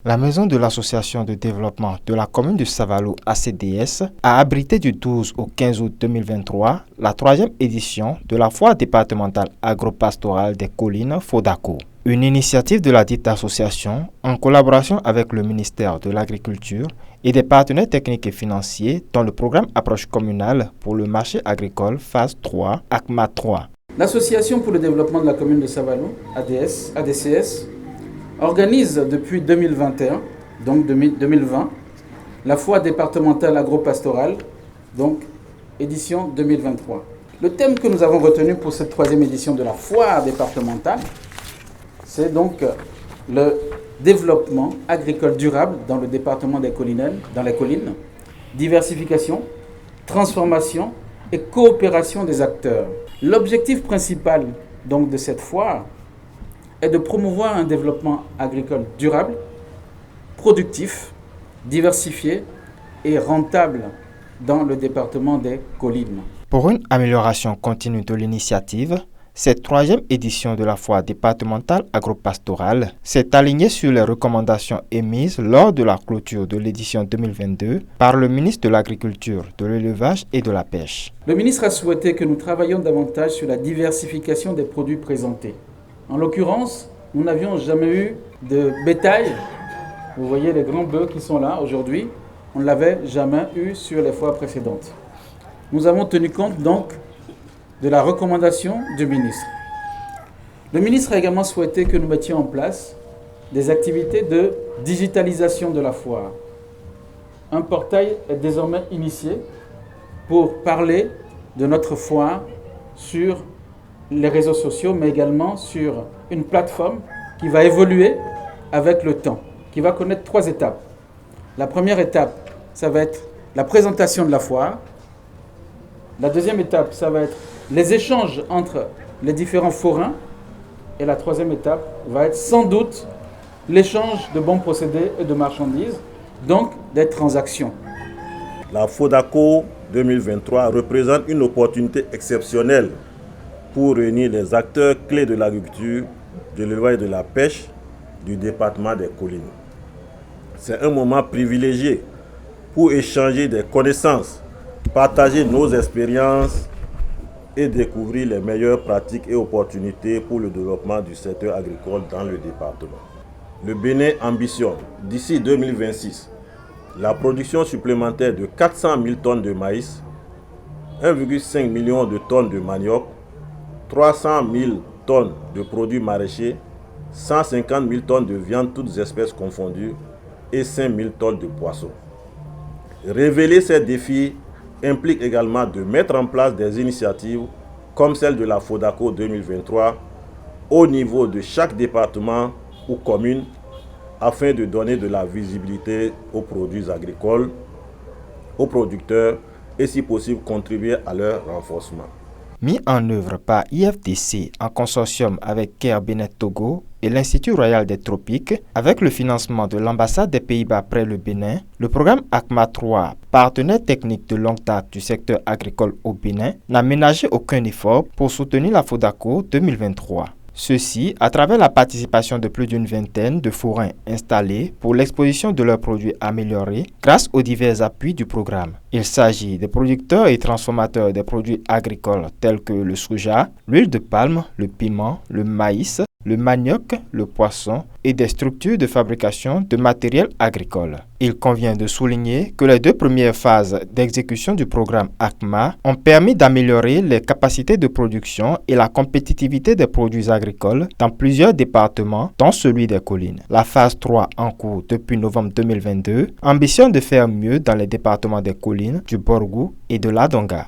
La maison de l'Association de développement de la commune de Savalou ACDS a abrité du 12 au 15 août 2023 la troisième édition de la foire départementale agropastorale des collines FODACO. Une initiative de la dite association en collaboration avec le ministère de l'Agriculture et des partenaires techniques et financiers dans le programme Approche communale pour le marché agricole phase 3, ACMA 3. L'Association pour le développement de la commune de Savalou, ADCS, organise depuis 2021, donc 2020, la foire départementale agropastorale, donc édition 2023. Le thème que nous avons retenu pour cette troisième édition de la foire départementale, c'est donc le développement agricole durable dans le département des collines, diversification, transformation et coopération des acteurs. L'objectif principal donc de cette foire est de promouvoir un développement agricole durable, productif, diversifié et rentable dans le département des collines. Pour une amélioration continue de l'initiative, cette troisième édition de la foire départementale agropastorale s'est alignée sur les recommandations émises lors de la clôture de l'édition 2022 par le ministre de l'Agriculture, de l'Élevage et de la Pêche. Le ministre a souhaité que nous travaillions davantage sur la diversification des produits présentés. En l'occurrence, nous n'avions jamais eu de bétail. Vous voyez les grands bœufs qui sont là aujourd'hui. On ne l'avait jamais eu sur les foires précédentes. Nous avons tenu compte donc de la recommandation du ministre. Le ministre a également souhaité que nous mettions en place des activités de digitalisation de la foire. Un portail est désormais initié pour parler de notre foire sur les réseaux sociaux, mais également sur une plateforme qui va évoluer avec le temps, qui va connaître 3 étapes. La première étape, ça va être la présentation de la foire. La deuxième étape, ça va être les échanges entre les différents forains. Et la troisième étape va être sans doute l'échange de bons procédés et de marchandises, donc des transactions. La FODACO 2023 représente une opportunité exceptionnelle pour réunir les acteurs clés de l'agriculture, de l'élevage et de la pêche du département des collines. C'est un moment privilégié pour échanger des connaissances, partager nos expériences et découvrir les meilleures pratiques et opportunités pour le développement du secteur agricole dans le département. Le Bénin ambitionne, d'ici 2026, la production supplémentaire de 400 000 tonnes de maïs, 1,5 million de tonnes de manioc, 300 000 tonnes de produits maraîchers, 150 000 tonnes de viande toutes espèces confondues et 5 000 tonnes de poissons. Révéler ces défis implique également de mettre en place des initiatives comme celle de la FODACO 2023 au niveau de chaque département ou commune afin de donner de la visibilité aux produits agricoles, aux producteurs et si possible contribuer à leur renforcement. Mis en œuvre par IFDC en consortium avec Care Bénin Togo et l'Institut royal des tropiques, avec le financement de l'ambassade des Pays-Bas près le Bénin, le programme ACMA 3, partenaire technique de longue date du secteur agricole au Bénin, n'a ménagé aucun effort pour soutenir la FODACO 2023. Ceci à travers la participation de plus d'une vingtaine de forains installés pour l'exposition de leurs produits améliorés grâce aux divers appuis du programme. Il s'agit des producteurs et transformateurs des produits agricoles tels que le soja, l'huile de palme, le piment, le maïs, le manioc, le poisson et des structures de fabrication de matériel agricole. Il convient de souligner que les 2 premières phases d'exécution du programme ACMA ont permis d'améliorer les capacités de production et la compétitivité des produits agricoles dans plusieurs départements, dont celui des collines. La phase 3 en cours depuis novembre 2022 ambitionne de faire mieux dans les départements des collines, du Borgou et de l'Adonga.